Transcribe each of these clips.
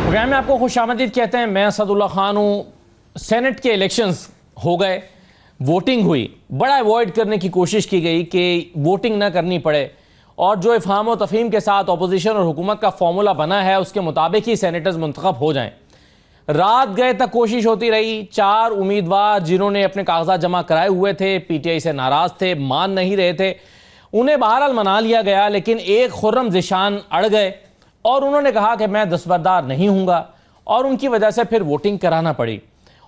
Programme में आपको खुशामदीद कहते हैं। मैं असदुल्ला खान हूँ। सेनेट के इलेक्शंस हो गए, वोटिंग हुई, बड़ा अवॉइड करने की कोशिश की गई कि वोटिंग ना करनी पड़े, और जो इफ़हाम व तफ़हीम के साथ अपोजिशन और हुकूमत का फॉर्मूला बना है उसके मुताबिक ही सेनेटर्स मुंतखब हो जाएं। रात गए तक कोशिश होती रही। 4 उम्मीदवार जिन्होंने अपने कागजात जमा कराए हुए थे, पीटीआई से नाराज़ थे, मान नहीं रहे थे, उन्हें बहरहाल मना लिया गया। लेकिन एक खुर्रम ज़िशान अड़ गए और उन्होंने कहा कि मैं दस्तबरदार नहीं हूँगा, और उनकी वजह से फिर वोटिंग कराना पड़ी।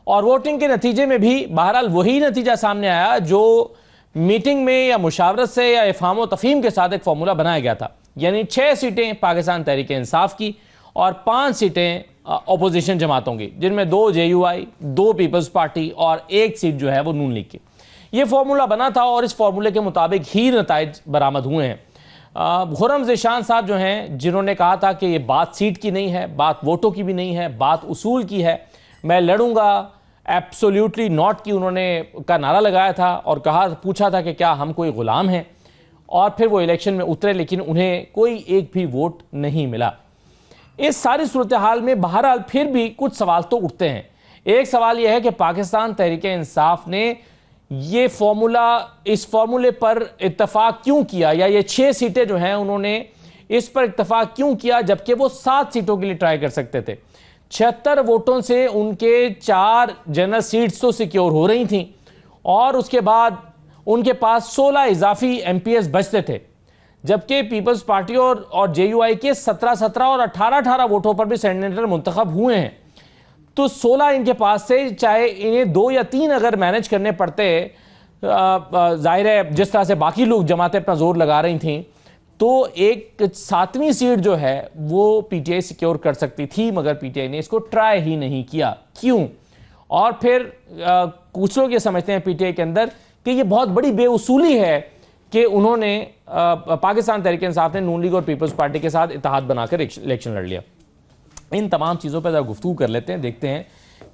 और वोटिंग के नतीजे में भी बहरहाल वही नतीजा सामने आया जो मीटिंग में या मुशावरत से या इफ़हाम व तफ़हीम के साथ एक फार्मूला बनाया गया था। यानी 6 सीटें पाकिस्तान तहरीक इंसाफ की और 5 सीटें अपोजिशन जमातों की, जिनमें 2 JUI, 2 पीपल्स पार्टी और 1 सीट जो है वो नून लीग की। ये फार्मूला बना था और इस फार्मूले के मुताबिक ही नताइज बरामद हुए हैं। खुर्रम ज़िशान साहब जो हैं, जिन्होंने कहा था कि ये बात सीट की नहीं है, बात वोटों की भी नहीं है, बात उसूल की है, मैं लड़ूंगा, एब्सोल्यूटली नॉट की उन्होंने का नारा लगाया था और पूछा था कि क्या हम कोई ग़ुलाम हैं, और फिर वो इलेक्शन में उतरे, लेकिन उन्हें कोई एक भी वोट नहीं मिला। इस सारी सूरत हाल में बहरहाल फिर भी कुछ सवाल तो उठते हैं। एक सवाल यह है कि पाकिस्तान तहरीक इंसाफ ने ये इस फार्मूले पर इत्तफाक क्यों किया, या ये 6 सीटें जो हैं उन्होंने इस पर इत्तफाक क्यों किया, जबकि वो 7 सीटों के लिए ट्राई कर सकते थे। 76 वोटों से उनके 4 जनरल सीट्स तो सिक्योर हो रही थी, और उसके बाद उनके पास 16 इजाफी MPs बचते थे, जबकि पीपल्स पार्टी और JUI के 17-17 और 18-18 वोटों पर भी सेनेटर मुंतखब हुए हैं। तो 16 इनके पास से, चाहे इन्हें 2 या 3 अगर मैनेज करने पड़ते, जाहिर है जिस तरह से बाकी लोग जमातें अपना जोर लगा रही थीं, तो एक 7वीं सीट जो है वो PTI सिक्योर कर सकती थी, मगर PTI ने इसको ट्राई ही नहीं किया। क्यों? और फिर कुछ लोग ये समझते हैं PTI के अंदर कि ये बहुत बड़ी बेउसूली है कि उन्होंने पाकिस्तान तहरीक इंसाफ ने नून लीग और पीपल्स पार्टी के साथ इत्तेहाद बनाकर इलेक्शन लड़ लिया। इन तमाम चीज़ों पर ज़रा गुफ्तगू कर लेते हैं, देखते हैं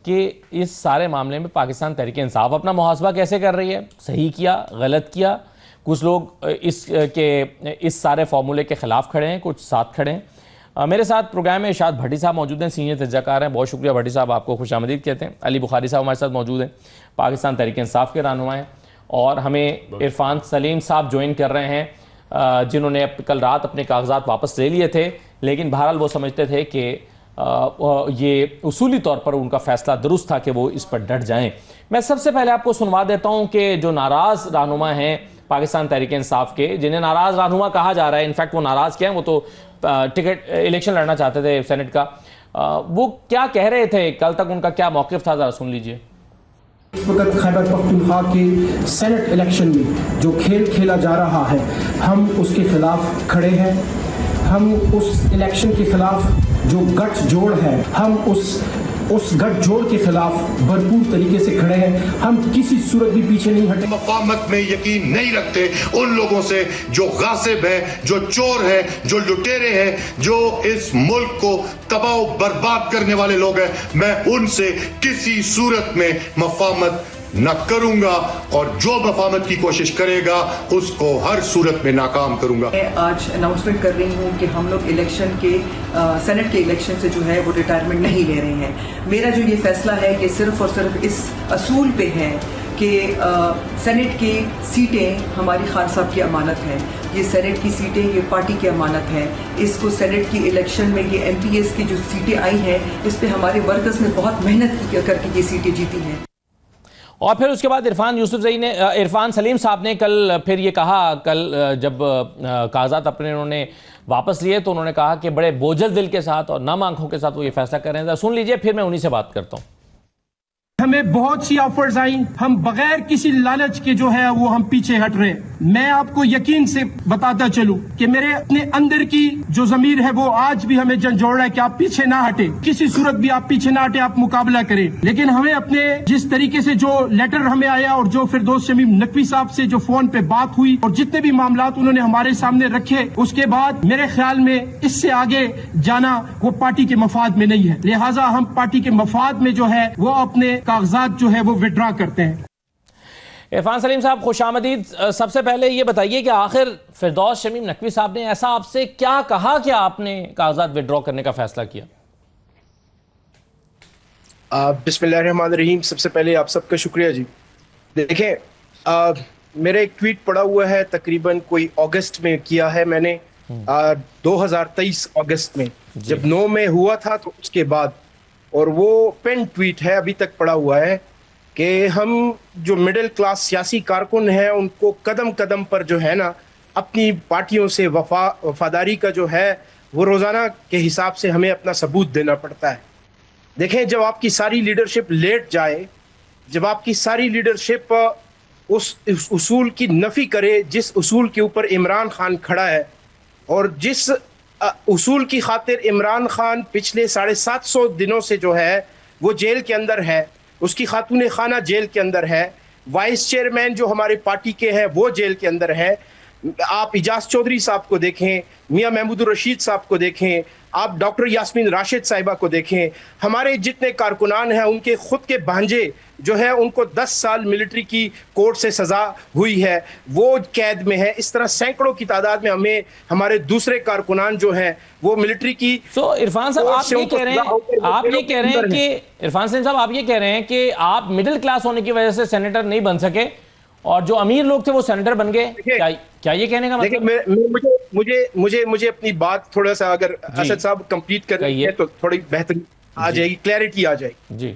कि इस सारे मामले में पाकिस्तान तहरीक इंसाफ अपना मुहासबा कैसे कर रही है, सही किया, गलत किया। कुछ लोग इस सारे फार्मूले के ख़िलाफ़ खड़े हैं, कुछ साथ खड़े हैं। मेरे साथ प्रोग्राम में इरशाद भट्टी साहब मौजूद हैं, सीनियर तजज़ियाकार हैं। बहुत शुक्रिया भट्टी साहब, आपको खुशामदीद कहते हैं। अली बुखारी साहब हमारे साथ मौजूद हैं, पाकिस्तान तहरीक इंसाफ के रहनुमा हैं। और हमें इरफान सलीम साहब ज्वाइन कर रहे हैं, जिन्होंने कल रात अपने कागजात वापस ले लिए थे, लेकिन बहरहाल वो समझते थे कि ये उसूली तौर पर उनका फैसला दुरुस्त था कि वो इस पर डट जाएं। मैं सबसे पहले आपको सुनवा देता हूं कि जो नाराज़ रहनुमा हैं पाकिस्तान तहरीक इंसाफ के, जिन्हें नाराज़ रहनुमा कहा जा रहा है, इनफैक्ट वो नाराज़ क्या है, वो तो टिकट इलेक्शन लड़ना चाहते थे सेनेट का, वो क्या कह रहे थे कल तक, उनका क्या मौक़िफ़ था, ज़रा सुन लीजिए। इस वक्त खैबर पख्तूनख्वा के सेनेट इलेक्शन में जो खेल खेला जा रहा है, हम उसके खिलाफ खड़े हैं। हम उस इलेक्शन के खिलाफ जो गठजोड़ है, हम उस गठजोड़ के खिलाफ भरपूर तरीके से खड़े हैं। हम किसी सूरत भी पीछे नहीं हटे। मफाहमत में यकीन नहीं रखते उन लोगों से जो गासिब है, जो चोर है, जो लुटेरे हैं, जो इस मुल्क को तबाह बर्बाद करने वाले लोग हैं। मैं उनसे किसी सूरत में मफाहमत न करूंगा, और जो मफाहमत की कोशिश करेगा उसको हर सूरत में नाकाम करूंगा। मैं आज अनाउंसमेंट कर रही हूं कि हम लोग इलेक्शन के सेनेट के इलेक्शन से जो है वो रिटायरमेंट नहीं ले रहे हैं। मेरा जो ये फैसला है कि सिर्फ और सिर्फ इस असूल पे है कि सेनेट की सीटें हमारी खान साहब की अमानत है। ये सेनेट की सीटें ये पार्टी की अमानत है। इसको सेनेट की इलेक्शन में ये MPs की जो सीटें आई हैं, इस पर हमारे वर्कर्स ने बहुत मेहनत करके ये सीटें जीती हैं। और फिर उसके बाद इरफान सलीम साहब ने कल फिर ये कहा, कल जब कागजात अपने उन्होंने वापस लिए तो उन्होंने कहा कि बड़े बोझल दिल के साथ और नम आंखों के साथ वो ये फैसला कर रहे हैं। सुन लीजिए, फिर मैं उन्हीं से बात करता हूँ। हमें बहुत सी ऑफर्स आई, हम बगैर किसी लालच के जो है वो हम पीछे हट रहे हैं। मैं आपको यकीन से बताता चलूं कि मेरे अपने अंदर की जो जमीर है वो आज भी हमें झंझोड़ रहा है कि आप पीछे ना हटे, किसी सूरत भी आप पीछे ना हटे, आप मुकाबला करें। लेकिन हमें अपने जिस तरीके से जो लेटर हमें आया और जो फिरदौस शमीम नकवी साहब से जो फोन पे बात हुई और जितने भी मामला उन्होंने हमारे सामने रखे, उसके बाद मेरे ख्याल में इससे आगे जाना वो पार्टी के मफाद में नहीं है। लिहाजा हम पार्टी के मफाद में जो है वो अपने कागजात जो है वो विड्रॉ करते हैं। इरफान सलीम साहब खुशामदीद। सबसे पहले ये बताइए कि आखिर फिरदौस शमीम नकवी साहब ने ऐसा आपसे क्या कहा कि आपने कागजात विड्रॉ करने का फैसला किया? बिस्मिल्लाहिर्रहमानिर्रहीम। सबसे पहले आप सबका शुक्रिया जी। देखें, मेरा एक ट्वीट पड़ा हुआ है, तकरीबन कोई अगस्त में किया है मैंने, 2023 अगस्त में, जब 9 में हुआ था तो उसके बाद, और वो पेन ट्वीट है, अभी तक पड़ा हुआ है कि हम जो मिडिल क्लास सियासी कारकुन हैं उनको कदम कदम पर जो है ना अपनी पार्टियों से वफादारी का जो है वो रोज़ाना के हिसाब से हमें अपना सबूत देना पड़ता है। देखें, जब आपकी सारी लीडरशिप लेट जाए, जब आपकी सारी लीडरशिप उस उसूल की नफी करे जिस उसूल के ऊपर इमरान खान खड़ा है, और जिस उसूल की खातिर इमरान खान पिछले 750 दिनों से जो है वो जेल के अंदर है, उसकी खातून खाना जेल के अंदर है, वाइस चेयरमैन जो हमारे पार्टी के हैं वो जेल के अंदर है। आप इजाज चौधरी साहब को देखें, मियां महमूदुर रशीद साहब को देखें, आप डॉक्टर यास्मीन राशिद साहिबा को देखें, हमारे जितने कारकुनान हैं उनके खुद के भांजे जो है उनको 10 साल मिलिट्री की कोर्ट से सजा हुई है, वो कैद में है। इस तरह सैकड़ों की तादाद में हमें हमारे दूसरे कारकुनान जो हैं वो मिलिट्री की। तो इरफान साहब, आप ये कह रहे हैं कि आप मिडिल क्लास होने की वजह से सेनेटर नहीं बन सके और जो अमीर लोग थे वो सेनेटर बन गए, क्या ये कहने का मतलब? मुझे अपनी बात थोड़ा सा अगर असद साहब कंप्लीट कर रही है तो थोड़ी बेहतरी आ जाएगी, क्लैरिटी आ जाएगी जी।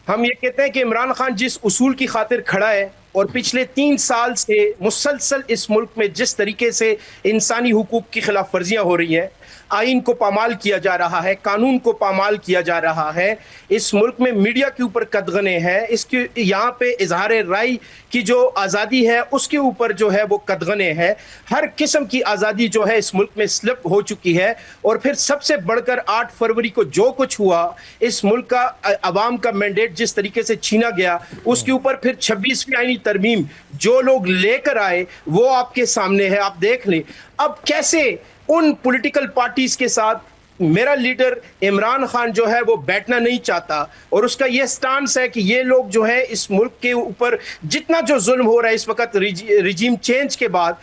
हम ये कहते हैं कि इमरान खान जिस उसूल की खातिर खड़ा है और पिछले 3 साल से मुसलसल इस मुल्क में जिस तरीके से इंसानी हुकूक की खिलाफ वर्जियां हो रही हैं, आइन को पामाल किया जा रहा है, कानून को पामाल किया जा रहा है, इस मुल्क में मीडिया के ऊपर कदगने हैं, इसके यहाँ पे इजहार राय की जो आज़ादी है उसके ऊपर जो है वो कदगने हैं, हर किस्म की आज़ादी जो है इस मुल्क में स्लिप हो चुकी है। और फिर सबसे बढ़कर 8 फरवरी को जो कुछ हुआ, इस मुल्क का अवाम का मैंडेट जिस तरीके से छीना गया, उसके ऊपर फिर 26वीं आईनी तरमीम जो लोग लेकर आए वो आपके सामने है, आप देख लें। अब कैसे उन पॉलिटिकल पार्टीज के साथ मेरा लीडर इमरान खान जो है वो बैठना नहीं चाहता, और उसका ये स्टांस है कि ये लोग जो है इस मुल्क के ऊपर जितना जो जुल्म हो रहा है इस वक्त रिजीम चेंज के बाद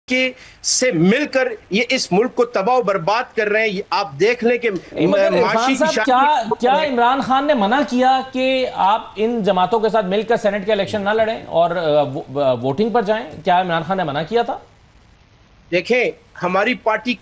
के से मिलकर ये इस मुल्क को तबाह बर्बाद कर रहे हैं। आप देख लें कि क्या इमरान खान ने मना किया कि आप इन जमातों के साथ मिलकर सेनेट के इलेक्शन ना लड़ें और वोटिंग पर जाएं? क्या इमरान खान ने मना किया था? देखें, हमारी पार्टी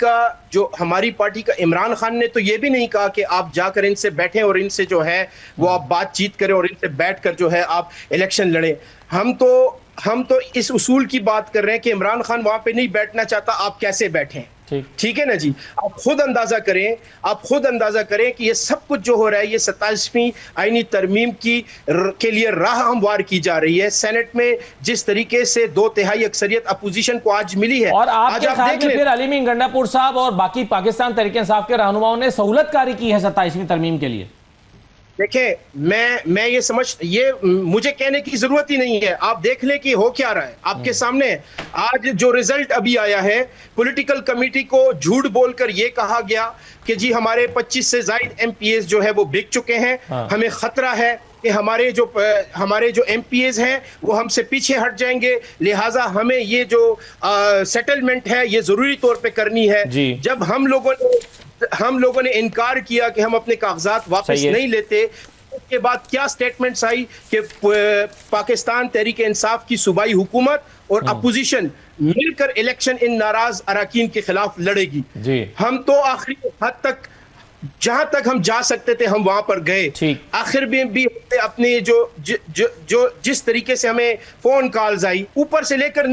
का इमरान खान ने तो ये भी नहीं कहा कि आप जाकर इनसे बैठें और इनसे जो है वो आप बातचीत करें और इनसे बैठकर जो है आप इलेक्शन लड़ें। हम तो इस उसूल की बात कर रहे हैं कि इमरान खान वहां पे नहीं बैठना चाहता, आप कैसे बैठें? ठीक है ना जी। आप खुद अंदाजा करें कि ये सब कुछ जो हो रहा है, ये 27वीं आईनी तरमीम के लिए राह हमवार की जा रही है। सेनेट में जिस तरीके से 2/3 अक्सरियत अपोजिशन को आज मिली है, और आपके ख्याल में फिर अली मीन गंडापुर साहब और बाकी पाकिस्तान तहरीक इंसाफ के रहनुमाओं ने सहूलतकारी की है 27वीं तरमीम के लिए? देखें, मैं ये मुझे कहने की जरूरत ही नहीं है, आप देख लें कि हो क्या रहा है आपके सामने। आज जो रिजल्ट अभी आया है, पॉलिटिकल कमेटी को झूठ बोलकर ये कहा गया कि जी हमारे 25 से ज्यादा एमपीएस जो है वो बिक चुके हैं, हमें खतरा है कि हमारे जो एमपीएस हैं वो हमसे पीछे हट जाएंगे, लिहाजा हमें ये जो सेटलमेंट है ये जरूरी तौर पे करनी है। जब हम लोगों ने इनकार किया कि हम अपने कागजात वापस नहीं लेते, उसके बाद क्या स्टेटमेंट्स आई कि पाकिस्तान तहरीक इंसाफ की सूबाई हुकूमत और अपोजिशन मिलकर इलेक्शन इन नाराज अरकान के खिलाफ लड़ेगी। हम तो आखिरी हद तक जहां तक हम जा सकते थे हम वहां पर गए। आखिर में भी अपने जिस तरीके से हमें फोन कॉल्स आई ऊपर से लेकर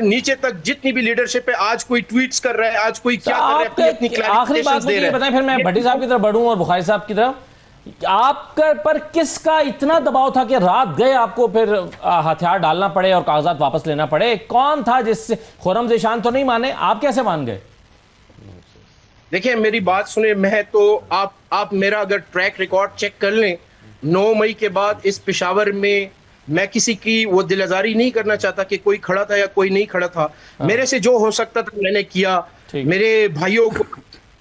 नीचे तक जितनी भी लिडरशिप है, आज कोई ट्वीट्स कर रहा है, आज कोई क्या कर रहा है, अपनी आखिरी बात मुझे ये बताएं, फिर मैं भट्टी साहब की तरफ बढ़ूं और बुखारी साहब की तरफ। आप पर किसका इतना दबाव था कि रात गए आपको फिर हथियार डालना पड़े और कागजात वापस लेना पड़े? कौन था जिससे? खुर्रम ज़ीशान तो नहीं माने, आप कैसे मान गए? देखिए, मेरी बात सुने, मैं तो आप मेरा अगर ट्रैक रिकॉर्ड चेक कर लें, 9 मई के बाद इस पेशावर में मैं किसी की वो दिल आजारी नहीं करना चाहता कि कोई खड़ा था या कोई नहीं खड़ा था। मेरे से जो हो सकता था मैंने किया। मेरे भाइयों को,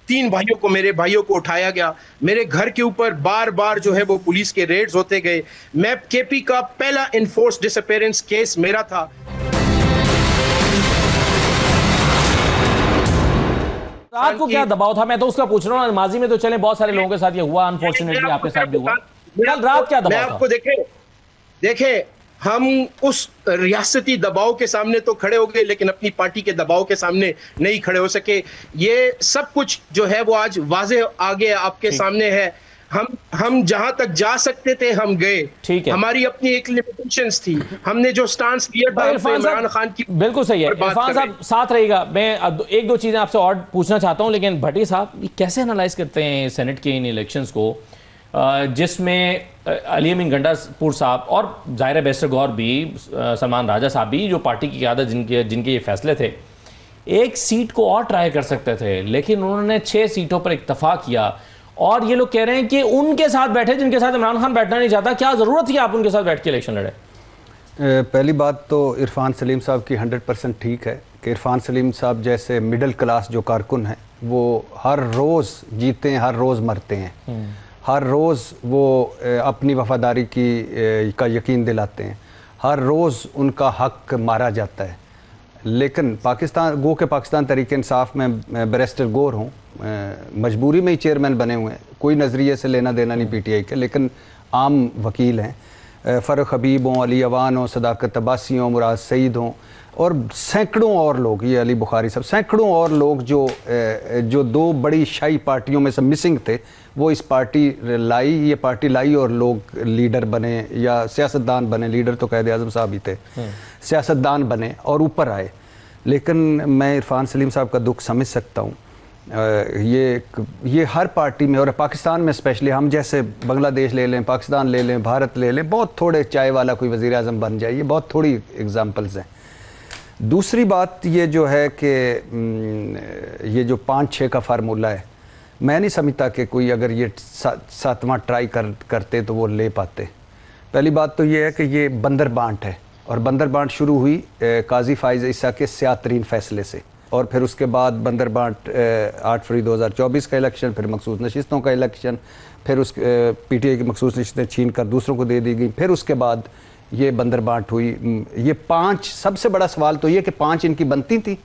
3 भाइयों को, मेरे भाइयों को उठाया गया, मेरे घर के ऊपर बार बार जो है वो पुलिस के रेड्स होते गए। मैं केपी का पहला इनफोर्स डिसअपीयरेंस केस मेरा था। रात को क्या दबाव था, मैं तो उसका पूछ रहा हूँ। माजी में तो चले बहुत सारे लोगों के साथ ये हुआ, अनफॉर्चुनेटली आपके साथ भी हुआ। कल रात क्या दबाव था? आपको देखे हम उस रियासती दबाव के सामने तो खड़े हो गए, लेकिन अपनी पार्टी के दबाव के सामने नहीं खड़े हो सके। ये सब कुछ जो है वो आज वाजे आगे आपके सामने है। हम जहां तक जा सकते थे हम गए। ठीक है, हमारी अपनी एक लिमिटेशंस थी। हमने जो स्टांस लिया था इमरान खान की, बिल्कुल सही है। इरफान साहब साथ रहिएगा, मैं एक दो चीजें आपसे और पूछना चाहता हूं, लेकिन भट्टी साहब कैसे एनालाइज करते हैं सेनेट के इन इलेक्शंस को, जिसमें अली अमीन गंडापुर साहब और ज़ाहिर बैरिस्टर गौर भी, सलमान राजा साहब भी, जो पार्टी की क़यादत जिनके ये फैसले थे, एक सीट को और ट्राई कर सकते थे, लेकिन उन्होंने 6 सीटों पर इत्तफाक किया। और ये लोग कह रहे हैं कि उनके साथ बैठे जिनके साथ इमरान खान बैठना नहीं चाहता। क्या ज़रूरत थी आप उनके साथ बैठ के इलेक्शन लड़े? पहली बात तो इरफान सलीम साहब की 100% ठीक है कि इरफान सलीम साहब जैसे मिडिल क्लास जो कारकुन हैं वो हर रोज़ जीते हैं, हर रोज़ मरते हैं, हर रोज़ वो अपनी वफादारी का यकीन दिलाते हैं, हर रोज़ उनका हक मारा जाता है। लेकिन पाकिस्तान तहरीक इंसाफ में बैरिस्टर गौर हूँ, मजबूरी में ही चेयरमैन बने हुए हैं, कोई नज़रिए से लेना देना नहीं पीटीआई के, लेकिन आम वकील हैं। फ़ारूक हबीब हों, अली अवान हों, सदाकत अब्बासी हों, मुराद सईद हों और सैकड़ों और लोग, ये अली बुखारी साहब, सैकड़ों और लोग जो 2 बड़ी शाही पार्टियों में से मिसिंग थे, वो इस ये पार्टी लाई और लोग लीडर बने या सियासतदान बने। लीडर तो कायदे आज़म साहब ही थे, सियासतदान बने और ऊपर आए। लेकिन मैं इरफान सलीम साहब का दुख समझ सकता हूँ। ये हर पार्टी में और पाकिस्तान में स्पेशली, हम जैसे बांग्लादेश ले लें, पाकिस्तान ले लें, भारत ले लें, बहुत थोड़े चाय वाला कोई वज़ीर आज़म बन जाए, ये बहुत थोड़ी एग्जांपल्स हैं। दूसरी बात ये जो है कि ये जो 5-6 का फार्मूला है, मैं नहीं समझता कि कोई अगर ये 7वां ट्राई करते तो वो ले पाते। पहली बात तो ये है कि ये बंदर बांट है, और बंदर बांट शुरू हुई काजी फाइज ईसा के स्यातरीन फैसले से, और फिर उसके बाद बंदर बांट 8 फरवरी 2024 का इलेक्शन, फिर मखसूस नशिस्तों का इलेक्शन, फिर उस पीटीआई की मखसूस नशिस्तें छीन कर दूसरों को दे दी गई, फिर उसके बाद ये बंदर बांट हुई। ये 5, सबसे बड़ा सवाल तो ये कि 5 इनकी बनती थी,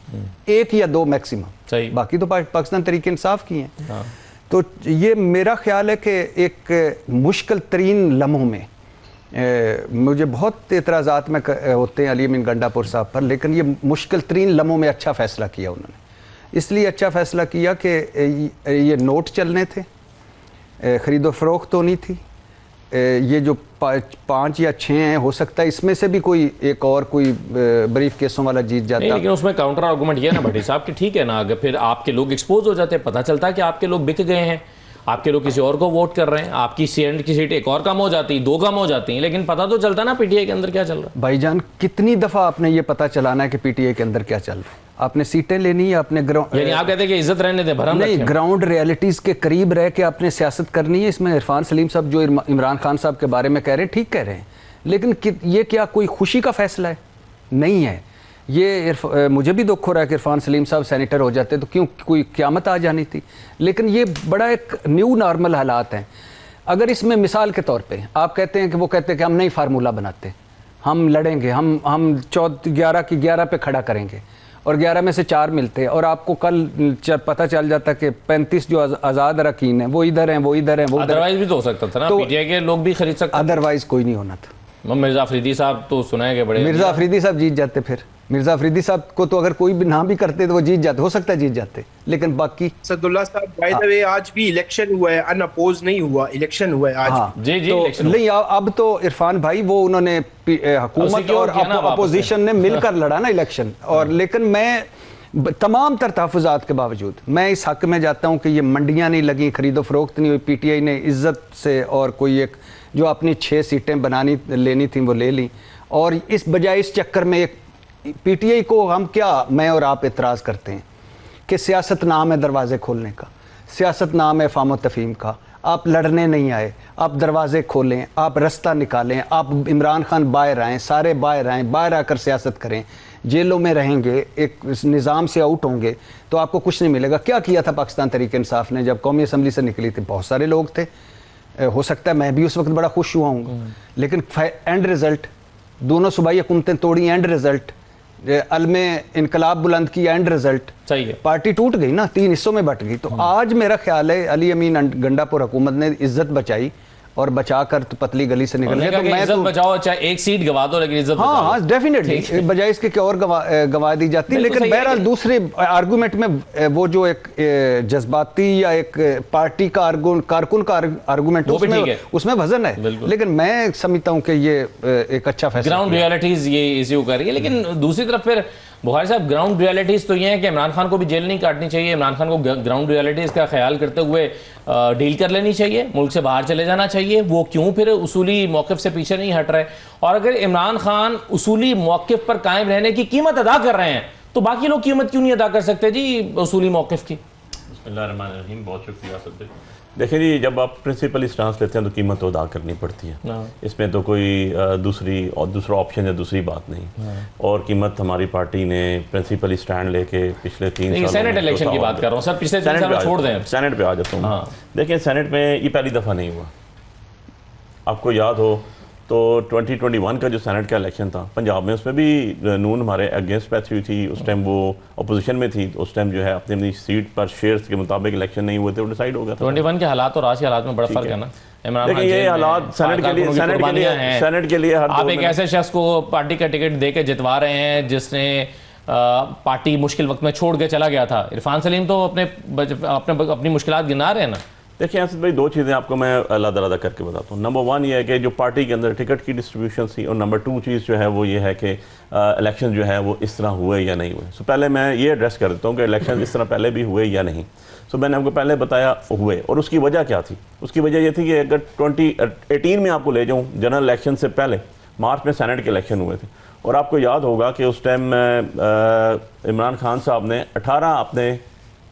1 या 2 मैक्सिमम, बाकी तो पाकिस्तान तरीके इंसाफ की हैं। हाँ। तो ये मेरा ख्याल है कि एक मुश्किल तरीन लम्हों में मुझे बहुत एतराज़ात में होते हैं अली अमीन गंडापुर साहब पर, लेकिन ये मुश्किल तरीन लम्हों में अच्छा फ़ैसला किया उन्होंने। इसलिए अच्छा फ़ैसला किया कि ये नोट चलने थे, ख़रीदो फ़रोख्त होनी थी। ये जो 5 या 6 हैं, हो सकता है इसमें से भी कोई एक और कोई ब्रीफ केसों वाला जीत जाता। नहीं, लेकिन उसमें काउंटर आर्गूमेंट ये है ना भट्टी साहब कि ठीक है ना, अगर फिर आपके लोग एक्सपोज हो जाते हैं, पता चलता है कि आपके लोग बिक गए हैं, आपके लोग किसी और को वोट कर रहे हैं, आपकी सेनेट की सीट एक और कम हो जाती, 2 कम हो जाती हैं, लेकिन पता तो चलता ना पीटीआई के अंदर क्या चल रहा है। भाईजान, कितनी दफ़ा आपने ये पता चलाना है कि पीटीआई के अंदर क्या चल रहा है? आपने सीटें लेनी है, आपने यानी आप कहते हैं कि इज्जत रहने दे, भरम नहीं, ग्राउंड रियलिटीज के करीब रह के आपने सियासत करनी है। इसमें इरफान सलीम साहब जो इमरान खान साहब के बारे में कह रहे हैं, ठीक कह रहे हैं, लेकिन ये क्या कोई खुशी का फैसला है? नहीं है ये। मुझे भी दुख हो रहा है कि इरफान सलीम साहब सेनेटर हो जाते तो क्यों कोई क़यामत आ जानी थी, लेकिन ये बड़ा एक न्यू नॉर्मल हालात हैं। अगर इसमें मिसाल के तौर पे आप कहते हैं कि वो कहते हैं कि हम नई फार्मूला बनाते, हम लड़ेंगे, हम 11 की 11 पे खड़ा करेंगे और 11 में से 4 मिलते हैं, और आपको कल पता चल जाता कि 35 जो आज़ाद अरकान हैं वो इधर हैं, वो इधर हैं, वो अदरवाइज भी तो हो सकता था ना, पीटीआई के लोग भी खरीद सकते। अदरवाइज कोई नहीं होना था। मिर्ज़ा अफरीदी साहब तो सुनाए गए बड़े, मिर्ज़ा अफरीदी साहब जीत जाते, फिर मिर्ज़ा अफरीदी साहब को तो अगर कोई भी ना भी करते तो वो जीत जाते, हो सकता है जीत जाते, लेकिन बाकी सदुल्ला साहब बाय द वे आज भी इलेक्शन हुआ है, अनअपोज नहीं हुआ, इलेक्शन हुआ है आज। हाँ, जी तो नहीं, अब तो इरफान भाई वो उन्होंने हुकूमत और अपोजिशन ने मिलकर लड़ा ना इलेक्शन, और लेकिन मैं तमाम तर तहफ़्फ़ुज़ात के बावजूद मैं इस हक़ में जाता हूँ कि ये मंडियाँ नहीं लगी, ख़रीदो फ़रोख्त नहीं हुई, पीटीआई ने इज़्ज़त से और कोई एक जो अपनी 6 सीटें लेनी थी वो ले ली, और इस बजाय इस चक्कर में एक पीटीआई को हम मैं और आप एतराज़ करते हैं कि सियासत नाम है दरवाज़े खोलने का, सियासत नाम है फ़ाम तफ़हीम का। आप लड़ने नहीं आए, आप दरवाज़े खोलें, आप रास्ता निकालें, आप इमरान खान बाहर आएँ, सारे बाहर आएँ, बाहर आकर सियासत करें, जेलों में रहेंगे, एक निज़ाम से आउट होंगे तो आपको कुछ नहीं मिलेगा। क्या किया था पाकिस्तान तहरीक इंसाफ ने जब कौमी असम्बली से निकली थी? बहुत सारे लोग थे, हो सकता है मैं भी उस वक्त बड़ा खुश हुआ हूँ, लेकिन एंड रिज़ल्ट, दोनों सूबाई हुकूमतें तोड़ी, एंड रिज़ल्ट अलमे इनकलाब बुलंद की एंड रिजल्ट सही है। पार्टी टूट गई ना, 3 हिस्सों में बट गई। तो आज मेरा ख्याल है अली अमीन गंडापुर हुकूमत ने इज्जत बचाई और बचाकर तो पतली गली से निकल गए। तो मैं इज्जत बचाओ, चाहे एक सीट गवा दो लेकिन इज्जत बचाओ। हाँ डेफिनेटली, बजाय इसके कि और गवा दी जाती। लेकिन बहरहाल दूसरे आर्गूमेंट में वो जो एक जज्बाती या एक पार्टी का कारकुन का आर्गूमेंट उसमें वजन है। लेकिन मैं समझता हूँ कि ये एक अच्छा फैसला। ग्राउंड रियलिटीज ये इश्यू कर रही है। लेकिन दूसरी तरफ फिर बुखारी साहब, ग्राउंड रियलिटीज तो ये है कि इमरान खान को भी जेल नहीं काटनी चाहिए, इमरान खान को ग्राउंड रियलिटीज का ख्याल करते हुए डील कर लेनी चाहिए, मुल्क से बाहर चले जाना चाहिए। वो क्यों फिर उसूली मौक़िफ़ से पीछे नहीं हट रहे? और अगर इमरान खान उसूली मौक़िफ़ पर कायम रहने की कीमत अदा कर रहे हैं तो बाकी लोग कीमत क्यों नहीं अदा कर सकते जी उसूली मौक़िफ़ की? बिस्मिल्लाहिर्रहमानिर्रहीम, बहुत शुक्रिया सर। देखिए जी, जब आप प्रिंसिपल स्टांस लेते हैं तो कीमत तो अदा करनी पड़ती है, इसमें तो कोई दूसरा ऑप्शन या दूसरी बात नहीं। और कीमत हमारी पार्टी ने प्रिंसिपल स्टैंड लेके पिछले 3 साल सेनेट इलेक्शन की बात कर रहा हूँ सर, पिछले 3 साल छोड़ दें, सेनेट पे आ जाता हूँ। देखिए, सेनेट में ये पहली दफ़ा नहीं हुआ। आपको याद हो तो 2021 का जो सेनेट का इलेक्शन था पंजाब में, उसमें भी नून हमारे अगेंस्ट पैच हुई थी। उस टाइम वो अपोजिशन में थी, उस टाइम जो है अपनी सीट पर शेयर्स के मुताबिक इलेक्शन नहीं हुए थे, वो डिसाइड हो गया था। 21 के हालात और आज के हालात में बड़ा फर्क है ना। लेकिन ये हालात सेनेट के लिए आप एक ऐसे शख्स को पार्टी का टिकट दे के जितवा रहे हैं जिसने पार्टी मुश्किल वक्त में छोड़ के चला गया था। इरफान सलीम तो अपनी मुश्किलात गिना रहे हैं ना। देखिए असद भाई, 2 चीज़ें आपको मैं अलग-अलग करके बताता हूँ। नंबर 1 ये है कि जो पार्टी के अंदर टिकट की डिस्ट्रीब्यूशन थी, और नंबर 2 चीज़ जो है वो ये है कि इलेक्शन जो है वो इस तरह हुए या नहीं हुए। सो पहले मैं ये एड्रेस कर देता हूँ कि इलेक्शन इस तरह पहले भी हुए या नहीं। सो मैंने आपको पहले बताया हुए, और उसकी वजह क्या थी। उसकी वजह ये थी कि अगर 2018 में आपको ले जाऊँ, जनरल इलेक्शन से पहले मार्च में सेनेट के इलेक्शन हुए थे, और आपको याद होगा कि उस टाइम इमरान खान साहब ने 18 अपने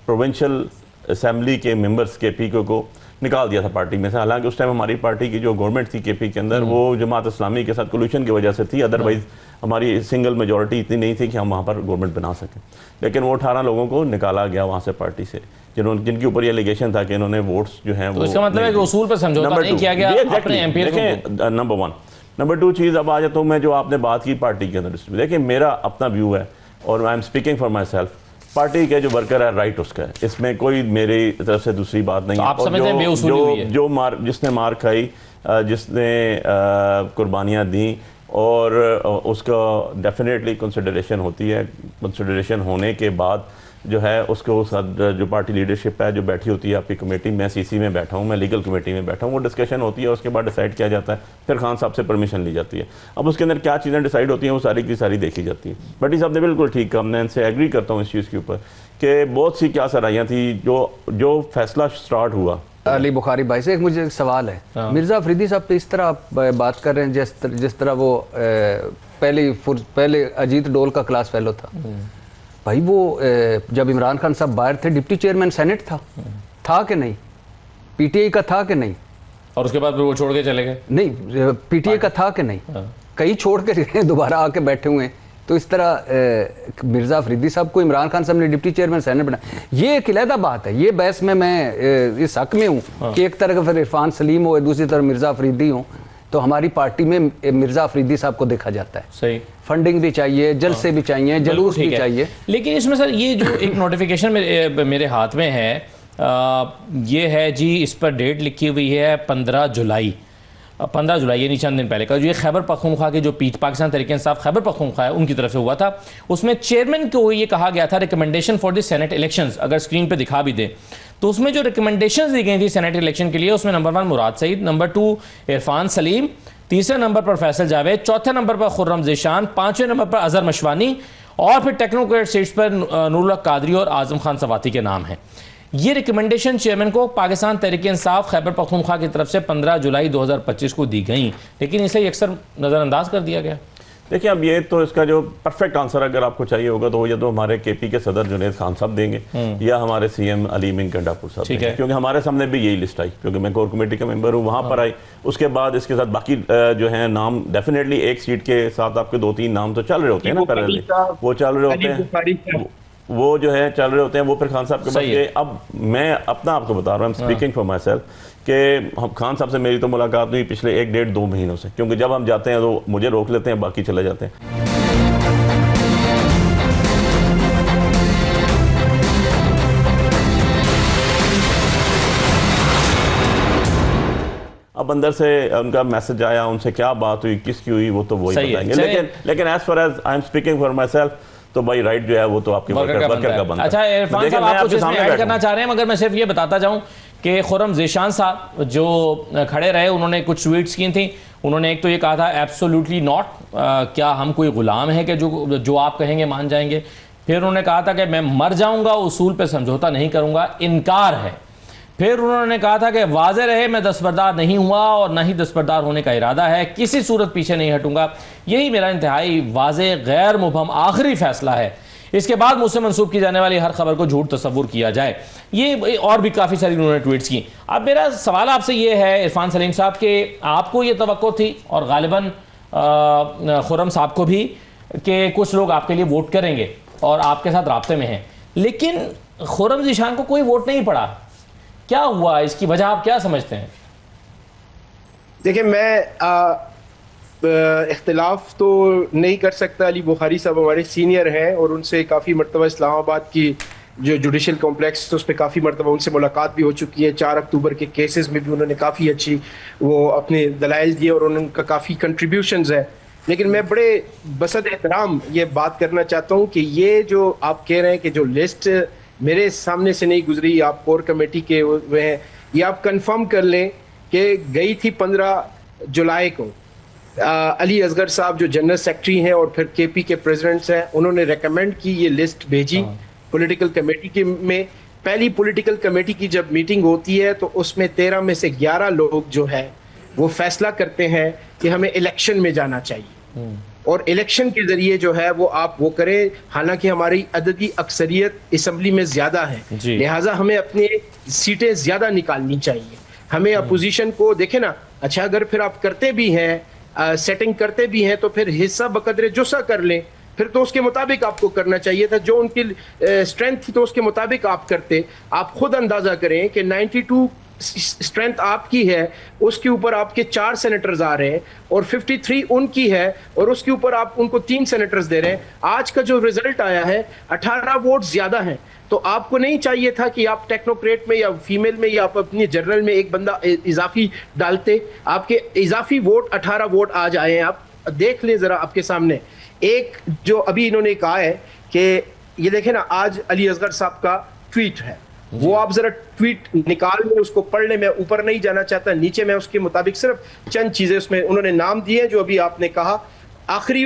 प्रोविंशियल असेंबली के मेंबर्स KP को निकाल दिया था पार्टी में से। हालांकि उस टाइम हमारी पार्टी की जो गवर्नमेंट थी KP के अंदर, वो जमात इस्लामी के साथ कोलिशन की वजह से थी। अदरवाइज हमारी सिंगल मेजॉरिटी इतनी नहीं थी कि हम वहाँ पर गवर्नमेंट बना सकें। लेकिन वो 18 लोगों को निकाला गया वहाँ से पार्टी से, जिनके ऊपर ये एलिगेशन था कि इन्होंने वोट्स जो हैं वो, इसका मतलब है कि उसूल पर समझौता नहीं किया गया अपने MP को। नंबर 1। नंबर 2 चीज़, अब आ जाता हूँ मैं जो आपने बात की पार्टी के अंदर। देखिए, मेरा अपना व्यू है और आई am speaking for my self. Party के जो वर्कर है राइट उसका है, इसमें कोई मेरी तरफ से दूसरी बात नहीं है। आप समझते हैं बेउसूली हुई है? जिसने मार खाई, जिसने कुर्बानियाँ दी, और उसका डेफिनेटली कंसिडरेशन होती है। कंसिडरेशन होने के बाद जो है उसको साथ जो पार्टी लीडरशिप है जो बैठी होती है आपकी कमेटी, मैं CC में बैठा हूँ, मैं लीगल कमेटी में बैठा हूँ, वो डिस्कशन होती है, उसके बाद डिसाइड किया जाता है। फिर खान साहब से परमिशन ली जाती है। अब उसके अंदर क्या चीज़ें डिसाइड होती हैं वो सारी की सारी देखी जाती है। बट साहब ने बिल्कुल ठीक कहा, मैं इनसे एग्री करता हूँ इस चीज़ के ऊपर कि बहुत सी क्या सराहियाँ थी जो फैसला स्टार्ट हुआ। अली बुखारी भाई से एक मुझे एक सवाल है। मिर्ज़ा अफरीदी साहब पे इस तरह आप बात कर रहे हैं जिस तरह वो पहले अजीत डोल का क्लास फेलो था। भाई वो जब इमरान खान साहब बाहर थे, डिप्टी चेयरमैन सेनेट था कि नहीं? PTI का था कि नहीं? और उसके बाद फिर वो छोड़ के चले गए? नहीं, PTI का था कि नहीं? कई छोड़ के दोबारा आके बैठे हुए हैं। तो इस तरह मिर्ज़ा अफरीदी साहब को इमरान खान साहब ने डिप्टी चेयरमैन सेनेट बनाया, ये एक अलहदा बात है। ये बहस में मैं इस हक में हूँ कि एक तरह फिर इरफान सलीम हो, दूसरी तरफ मिर्ज़ा अफरीदी हो, तो हमारी पार्टी में मिर्ज़ा अफरीदी साहब को देखा जाता है। सही, फंडिंग भी चाहिए, जलसे भी चाहिए, जुलूस भी चाहिए। लेकिन इसमें सर ये जो एक नोटिफिकेशन मेरे हाथ में है, ये है जी, इस पर डेट लिखी हुई है 15 जुलाई, यानी चंद दिन पहले का। जो ये खैबर पख्तूनख्वा के जो पाकिस्तान तहरीक इंसाफ खैबर पख्तूनख्वा है उनकी तरफ से हुआ था, उसमें चेयरमैन को ये कहा गया था recommendation for the senate elections. अगर स्क्रीन पे दिखा भी दे तो उसमें जो रिकमेंडेशंस दी गई थी सेनेट इलेक्शन के लिए, उसमें नंबर 1 मुराद सईद, नंबर 2 इरफान सलीम, तीसरे नंबर पर फैसल जावेद, चौथे नंबर पर खुर्रम ज़ीशान, 5वें नंबर पर अजहर मशवानी, और फिर टेक्नोक्रेट सीट्स पर नूरुल्लाह कादरी और आजम खान सवाती के नाम हैं। ये रिकमेंडेशन चेयरमैन को पाकिस्तान तहरीक इंसाफ खैबर पख्तूनख्वा की तरफ से 15 जुलाई 2025 को दी गई, लेकिन इसे अक्सर नज़रअंदाज कर दिया गया। देखिए, अब ये तो इसका जो परफेक्ट आंसर अगर आपको चाहिए होगा तो या तो हमारे KP के सदर जुनैद खान साहब देंगे या हमारे CM अली अमीन गंडापुर साहब देंगे, क्योंकि हमारे सामने भी यही लिस्ट आई, क्योंकि मैं कोर कमेटी का मेंबर हूँ, वहाँ पर आई। उसके बाद इसके साथ बाकी जो है नाम, डेफिनेटली एक सीट के साथ आपके 2-3 नाम तो चल रहे होते हैं ना, पैरेलली वो चल रहे होते हैं, वो जो है चल रहे होते हैं, वो फिर खान साहब के बाद। अब मैं अपना आपको बता रहा हूँ, स्पीकिंग फॉर माई सेल्फ, कि हम खान साहब से मेरी तो मुलाकात हुई पिछले 1-1.5-2 महीनों से, क्योंकि जब हम जाते हैं तो मुझे रोक लेते हैं, बाकी चले जाते हैं। अब अंदर से उनका मैसेज आया, उनसे क्या बात हुई, किसकी हुई, वो तो वही बताएंगे। लेकिन as far as I am speaking for myself, तो भाई राइट जो है वो तो आपके वर्कर का बनता है। अच्छा इरफान साहब, आप कुछ इसमें ऐड करना चाह रहे हैं? मगर मैं सिर्फ ये बताता जाऊं कि खुर्रम ज़ीशान साहब जो खड़े रहे, उन्होंने कुछ ट्वीट्स की थी। उन्होंने एक तो ये कहा था एब्सोल्युटली नॉट, क्या हम कोई गुलाम है कि जो आप कहेंगे मान जाएंगे। फिर उन्होंने कहा था कि मैं मर जाऊंगा, उसूल पे समझौता नहीं करूंगा, इनकार है। फिर उन्होंने कहा था कि वाज़े रहे मैं दस्तबरदार नहीं हुआ और ना ही दस्तबरदार होने का इरादा है, किसी सूरत पीछे नहीं हटूंगा, यही मेरा इंतहाई वाज़े गैर मुबहम आखिरी फैसला है। इसके बाद मुझसे मंसूब की जाने वाली हर खबर को झूठ तस्वुर किया जाए। ये और भी काफ़ी सारी उन्होंने ट्वीट्स की। अब मेरा सवाल आपसे ये है इरफान सलीम साहब कि आपको ये तवक्को थी और गालिबन खुर्रम साहब को भी कि कुछ लोग आपके लिए वोट करेंगे और आपके साथ राब्ते में हैं, लेकिन खुर्रम ज़ीशान को कोई वोट नहीं पड़ा, क्या हुआ? इसकी वजह आप क्या समझते हैं? देखिए, मैं इख्तिलाफ तो नहीं कर सकता। अली बुखारी साहब हमारे सीनियर हैं और उनसे काफ़ी मरतबा इस्लामाबाद की जो जुडिशल कॉम्प्लेक्स, तो उस पर काफ़ी मरतबा उनसे मुलाकात भी हो चुकी है। 4 अक्टूबर के केसेस में भी उन्होंने काफ़ी अच्छी वो अपने दलाइल दिए और उनका काफ़ी कंट्रीब्यूशंस है। लेकिन मैं बड़े बसद एहतराम ये बात करना चाहता हूँ कि ये जो आप कह रहे हैं कि जो लिस्ट मेरे सामने से नहीं गुजरी, आप कोर कमेटी के हुए हैं, ये आप कंफर्म कर लें कि गई थी 15 जुलाई को। अली असगर साहब जो जनरल सेक्रेटरी हैं और फिर केपी के प्रेसिडेंट्स हैं, उन्होंने रेकमेंड की, ये लिस्ट भेजी पॉलिटिकल कमेटी के में। पहली पॉलिटिकल कमेटी की जब मीटिंग होती है तो उसमें 13 में से 11 लोग जो है वो फैसला करते हैं कि हमें इलेक्शन में जाना चाहिए और इलेक्शन के जरिए जो है वो आप वो करें। हालांकि हमारी अददी अक्सरियत असम्बली में ज्यादा है, लिहाजा हमें अपनी सीटें ज्यादा निकालनी चाहिए। हमें अपोजिशन को देखे ना, अच्छा अगर फिर आप करते भी हैं, सेटिंग करते भी हैं, तो फिर हिस्सा बकदरे जुस्सा कर लें, फिर तो उसके मुताबिक आपको करना चाहिए था। जो उनकी स्ट्रेंथ थी तो उसके मुताबिक आप करते। आप खुद अंदाजा करें कि 92 स्ट्रेंथ आपकी है, उसके ऊपर आपके 4 सेनेटर्स आ रहे हैं और 53 उनकी है और उसके ऊपर आप उनको 3 सेनेटर्स दे रहे हैं। आज का जो रिजल्ट आया है 18 वोट ज्यादा हैं, तो आपको नहीं चाहिए था कि आप टेक्नोक्रेट में या फीमेल में या आप अपनी जनरल में एक बंदा इजाफी डालते? आपके इजाफी वोट 18 वोट आज आए हैं। आप देख लें जरा आपके सामने। एक जो अभी इन्होंने कहा है कि ये देखें ना, आज अली असगर साहब का ट्वीट है, वो आप जरा ट्वीट निकाल लें, उसको पढ़ लें। मैं ऊपर नहीं जाना चाहता, नीचे मैं उसके मुताबिक सिर्फ चंद चीजें उसमें उन्होंने नाम दिए जो अभी आपने कहा। आखिरी